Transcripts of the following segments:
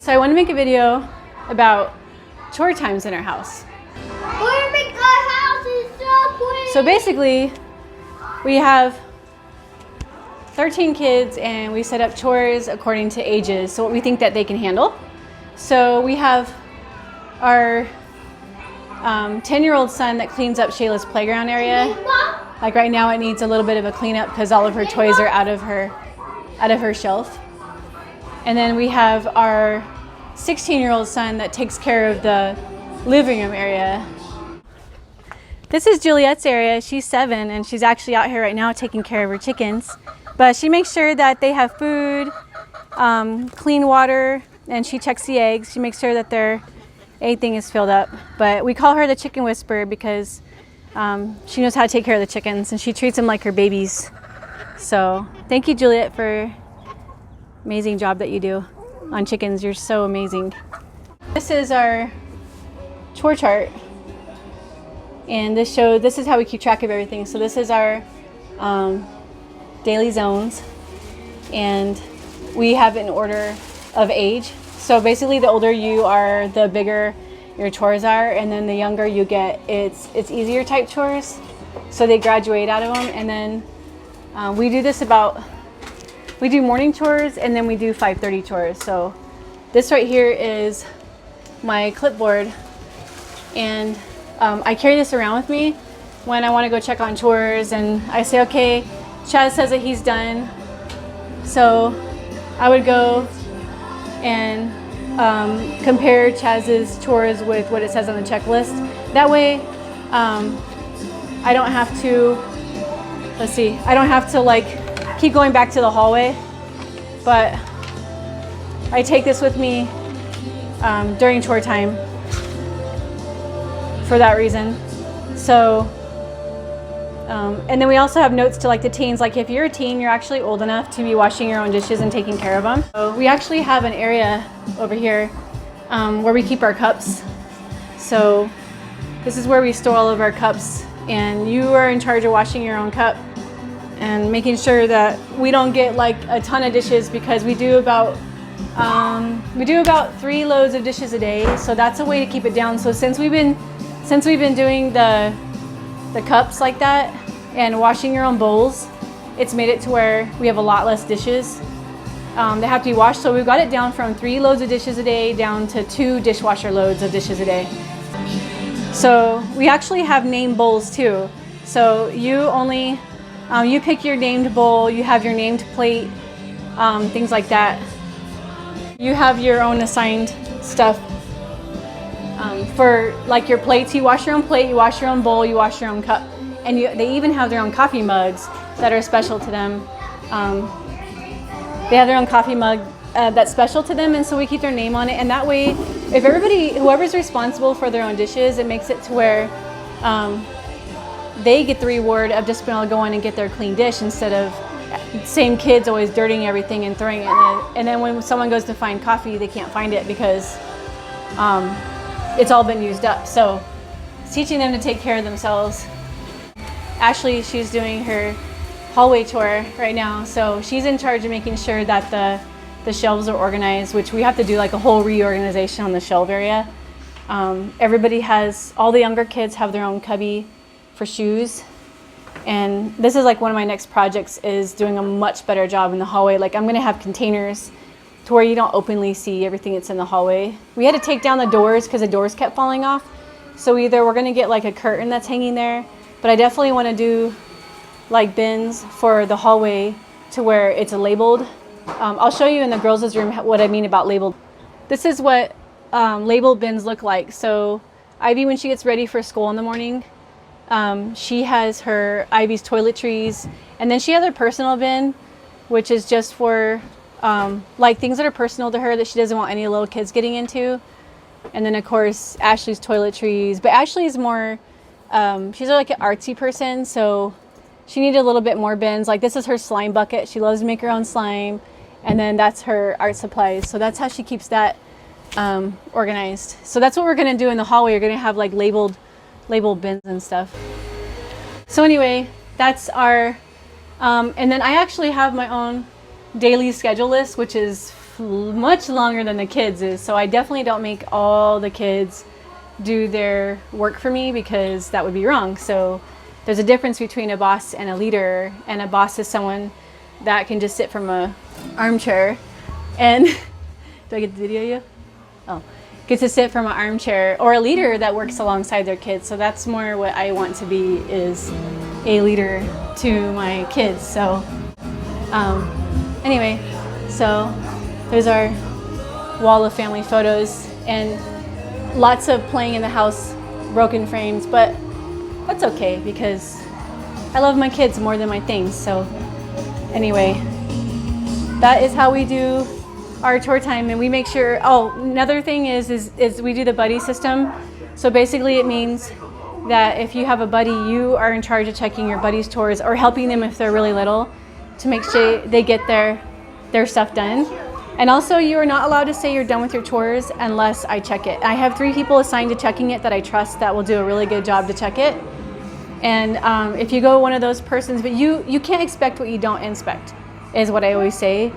So I want to make a video about chore times in our house. We're making our houses so quick. So basically, we have 13 kids and we set up chores according to ages, so what we think that they can handle. So we have our 10-year-old son that cleans up Shayla's playground area. Like right now it needs a little bit of a cleanup because all of her toys are out of her shelf. And then we have our 16-year-old son that takes care of the living room area. This is Juliet's area. She's 7 and she's actually out here right now taking care of her chickens. But she makes sure that they have food, clean water, and she checks the eggs. She makes sure that everything is filled up. But we call her the chicken whisperer because she knows how to take care of the chickens and she treats them like her babies. So thank you, Juliet, for amazing job that you do on chickens. You're so amazing. This is our chore chart, and this is how we keep track of everything. So this is our daily zones, and we have an order of age. So basically the older you are, the bigger your chores are, and then the younger you get, it's easier type chores, so they graduate out of them. And then we do this we do morning chores and then we do 5:30 chores. So this right here is my clipboard, and I carry this around with me when I want to go check on chores, and I say, okay, Chaz says that he's done, so I would go and compare Chaz's chores with what it says on the checklist. That way I don't have to like keep going back to the hallway, but I take this with me during chore time for that reason. So and then we also have notes to like the teens, like if you're a teen, you're actually old enough to be washing your own dishes and taking care of them. So we actually have an area over here where we keep our cups. So this is where we store all of our cups, and you are in charge of washing your own cup and making sure that we don't get like a ton of dishes, because we do about 3 loads of dishes a day. So that's a way to keep it down. So since we've been doing the cups like that and washing your own bowls, it's made it to where we have a lot less dishes that have to be washed. So we've got it down from 3 loads of dishes a day down to 2 dishwasher loads of dishes a day. So we actually have named bowls too. So you pick your named bowl, you have your named plate, things like that. You have your own assigned stuff. For like your plates, you wash your own plate, you wash your own bowl, you wash your own cup. And they even have their own coffee mugs that are special to them. They have their own coffee mug that's special to them, and so we keep their name on it. And that way, if whoever's responsible for their own dishes, it makes it to where they get the reward of just being able to go in and get their clean dish, instead of same kids always dirtying everything and throwing it in. And then when someone goes to find coffee, they can't find it because it's all been used up. So it's teaching them to take care of themselves. Ashley, she's doing her hallway chore right now, so she's in charge of making sure that the shelves are organized, which we have to do like a whole reorganization on the shelf area. All the younger kids have their own cubby for shoes, and this is like one of my next projects, is doing a much better job in the hallway. Like I'm going to have containers to where you don't openly see everything that's in the hallway. We had to take down the doors because the doors kept falling off, so either we're going to get like a curtain that's hanging there, but I definitely want to do like bins for the hallway to where it's labeled. I'll show you in the girls' room what I mean about labeled. This is what labeled bins look like. So Ivy, when she gets ready for school in the morning, she has her Ivy's toiletries, and then she has her personal bin, which is just for like things that are personal to her that she doesn't want any little kids getting into. And then of course Ashley's toiletries, but Ashley's more she's like an artsy person, so she needed a little bit more bins. Like this is her slime bucket. She loves to make her own slime, and then that's her art supplies. So that's how she keeps that organized. So that's what we're gonna do in the hallway. You're gonna have like labeled bins and stuff. So anyway, that's our and then I actually have my own daily schedule list, which is much longer than the kids is. So I definitely don't make all the kids do their work for me, because that would be wrong. So there's a difference between a boss and a leader, and a boss is someone that can just sit from a armchair and do I get the video you? Oh, get to sit from an armchair, or a leader that works alongside their kids. So that's more what I want to be, is a leader to my kids. So anyway, so there's our wall of family photos, and lots of playing in the house, broken frames, but that's okay because I love my kids more than my things. So anyway, that is how we do our chore time. And we make sure, oh, another thing is we do the buddy system. So basically it means that if you have a buddy, you are in charge of checking your buddy's chores or helping them if they're really little, to make sure they get their stuff done. And also, you are not allowed to say you're done with your chores unless I check it. I have 3 people assigned to checking it that I trust that will do a really good job to check it. And if you go one of those persons, but you can't expect what you don't inspect, is what I always say.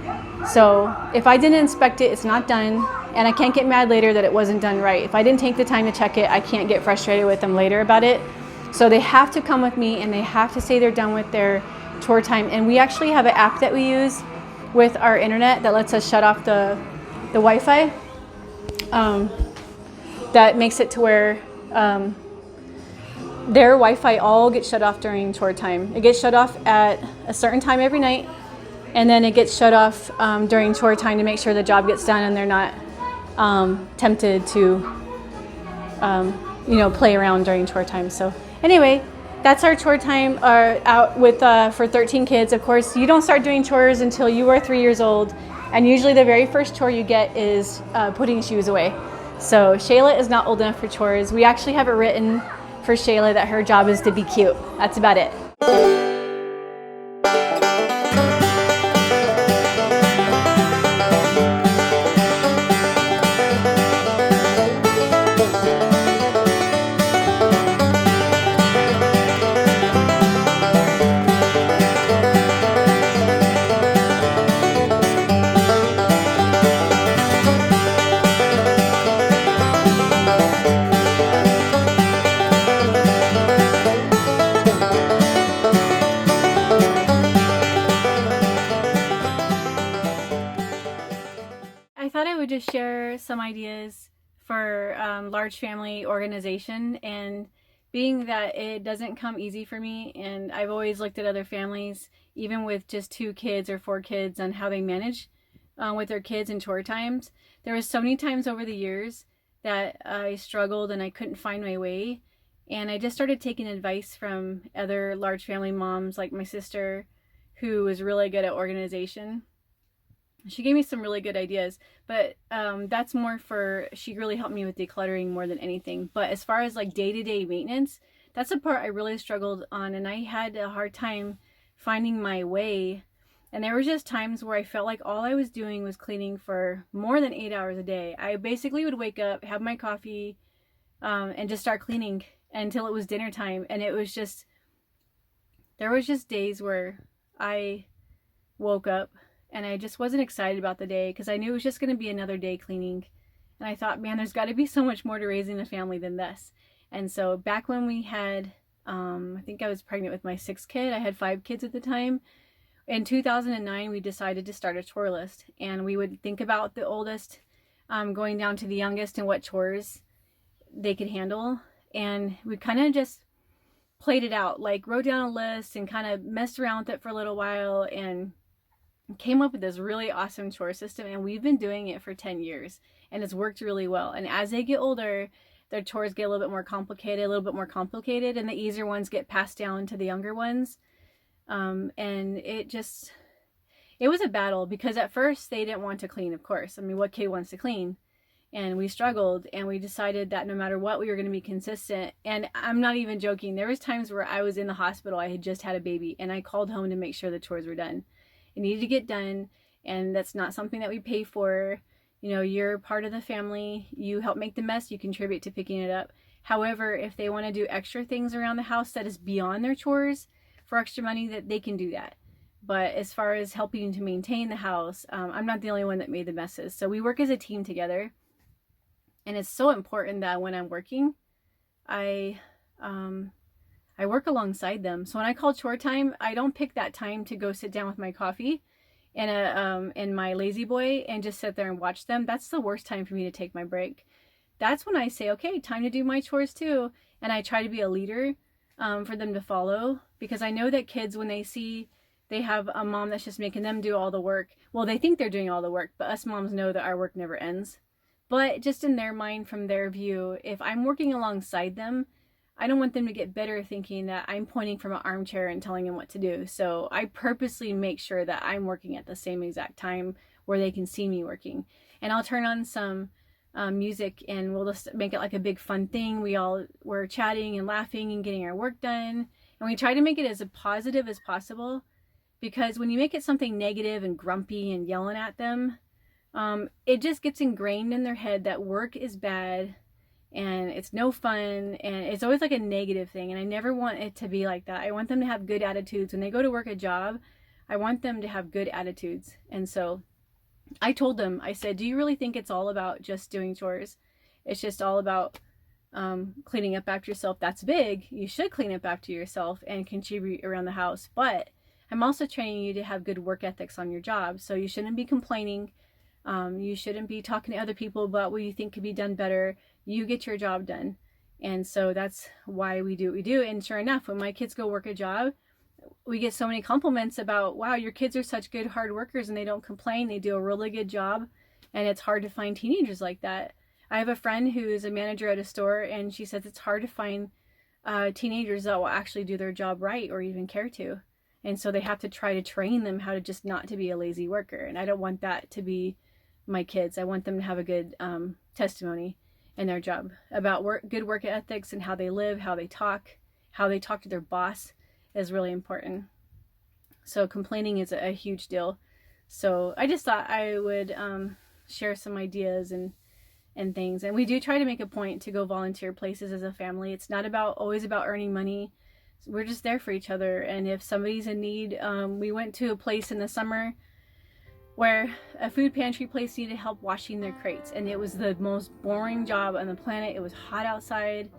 So if I didn't inspect it, it's not done, and I can't get mad later that it wasn't done right. If I didn't take the time to check it, I can't get frustrated with them later about it. So they have to come with me, and they have to say they're done with their chore time. And we actually have an app that we use with our internet that lets us shut off the Wi-Fi. That makes it to where their Wi-Fi all gets shut off during chore time. It gets shut off at a certain time every night, and then it gets shut off during chore time to make sure the job gets done and they're not tempted to play around during chore time. So anyway, that's our chore time out with for 13 kids. Of course, you don't start doing chores until you are 3 years old, and usually the very first chore you get is putting shoes away. So Shayla is not old enough for chores. We actually have it written for Shayla that her job is to be cute. That's about it. I thought I would just share some ideas for large family organization, and being that it doesn't come easy for me, and I've always looked at other families, even with just 2 kids or 4 kids, on how they manage with their kids and chore times. There was so many times over the years that I struggled and I couldn't find my way, and I just started taking advice from other large family moms like my sister, who was really good at organization. She gave me some really good ideas, but that's more for, she really helped me with decluttering more than anything. But as far as like day-to-day maintenance, that's the part I really struggled on, and I had a hard time finding my way. And there were just times where I felt like all I was doing was cleaning for more than 8 hours a day. I basically would wake up, have my coffee, and just start cleaning until it was dinner time. And it was just, there was just days where I woke up and I just wasn't excited about the day, because I knew it was just going to be another day cleaning. And I thought, man, there's got to be so much more to raising a family than this. And so back when we had, I think I was pregnant with my 6th kid. I had 5 kids at the time. In 2009, we decided to start a chore list. And we would think about the oldest going down to the youngest and what chores they could handle. And we kind of just played it out, like wrote down a list and kind of messed around with it for a little while, and came up with this really awesome chore system. And we've been doing it for 10 years, and it's worked really well. And as they get older, their chores get a little bit more complicated, and the easier ones get passed down to the younger ones. And it was a battle, because at first they didn't want to clean, of course. I mean, what kid wants to clean? And we struggled, and we decided that no matter what, we were going to be consistent. And I'm not even joking. There was times where I was in the hospital. I had just had a baby, and I called home to make sure the chores were done. It needed to get done, and that's not something that we pay for. You know, you're part of the family. You help make the mess. You contribute to picking it up. However, if they want to do extra things around the house that is beyond their chores for extra money, that they can do that. But as far as helping to maintain the house, I'm not the only one that made the messes. So we work as a team together. And it's so important that when I'm working, I work alongside them. So when I call chore time, I don't pick that time to go sit down with my coffee and my lazy boy and just sit there and watch them. That's the worst time for me to take my break. That's when I say, okay, time to do my chores too. And I try to be a leader for them to follow, because I know that kids, when they see they have a mom that's just making them do all the work, well, they think they're doing all the work, but us moms know that our work never ends. But just in their mind, from their view, if I'm working alongside them, I don't want them to get bitter thinking that I'm pointing from an armchair and telling them what to do. So I purposely make sure that I'm working at the same exact time where they can see me working. And I'll turn on some music and we'll just make it like a big fun thing. We're chatting and laughing and getting our work done. And we try to make it as positive as possible, because when you make it something negative and grumpy and yelling at them, it just gets ingrained in their head that work is bad and it's no fun, and it's always like a negative thing. And I never want it to be like that. I want them to have good attitudes. When they go to work a job, I want them to have good attitudes. And so I told them, I said, do you really think it's all about just doing chores? It's just all about cleaning up after yourself? That's big. You should clean up after yourself and contribute around the house. But I'm also training you to have good work ethics on your job. So you shouldn't be complaining. You shouldn't be talking to other people about what you think could be done better. You get your job done. And so that's why we do what we do. And sure enough, when my kids go work a job, we get so many compliments about, wow, your kids are such good hard workers and they don't complain. They do a really good job. And it's hard to find teenagers like that. I have a friend who is a manager at a store, and she says it's hard to find teenagers that will actually do their job right or even care to. And so they have to try to train them how to just not to be a lazy worker. And I don't want that to be my kids. I want them to have a good testimony in their job about good work ethics, and how they live, how they talk to their boss is really important. So complaining is a huge deal. So I just thought I would share some ideas and things. And we do try to make a point to go volunteer places as a family. It's not always about earning money. We're just there for each other. And if somebody's in need, we went to a place in the summer where a food pantry place needed help washing their crates. And it was the most boring job on the planet. It was hot outside.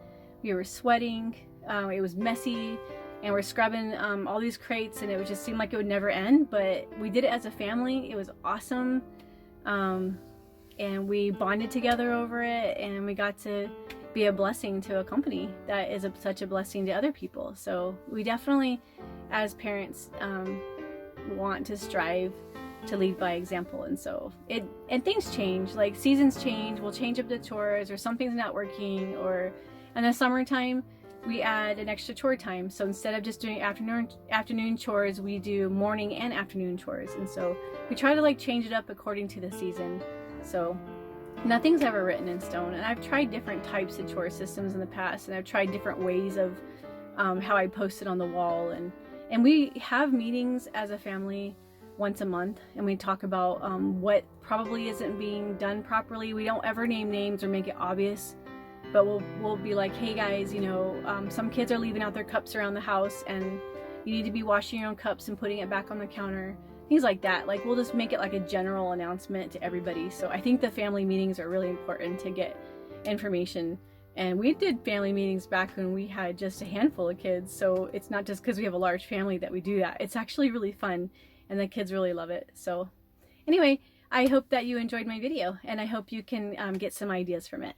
We were sweating. It was messy. And we're scrubbing all these crates, and it just seemed like it would never end. But we did it as a family. It was awesome. And we bonded together over it, and we got to be a blessing to a company that is such a blessing to other people. So we definitely, as parents, want to strive to lead by example. And so and things change, like seasons change. We'll change up the chores, or something's not working, or in the summertime we add an extra chore time. So instead of just doing afternoon chores, we do morning and afternoon chores. And so we try to change it up according to the season. So nothing's ever written in stone. And I've tried different types of chore systems in the past, and I've tried different ways of how I post it on the wall. And we have meetings as a family once a month, and we talk about what probably isn't being done properly. We don't ever name names or make it obvious, but we'll be like, hey guys, some kids are leaving out their cups around the house, and you need to be washing your own cups and putting it back on the counter. Things like that. We'll just make it like a general announcement to everybody. So I think the family meetings are really important to get information. And we did family meetings back when we had just a handful of kids. So it's not just because we have a large family that we do that. It's actually really fun, and the kids really love it. So anyway, I hope that you enjoyed my video, and I hope you can get some ideas from it.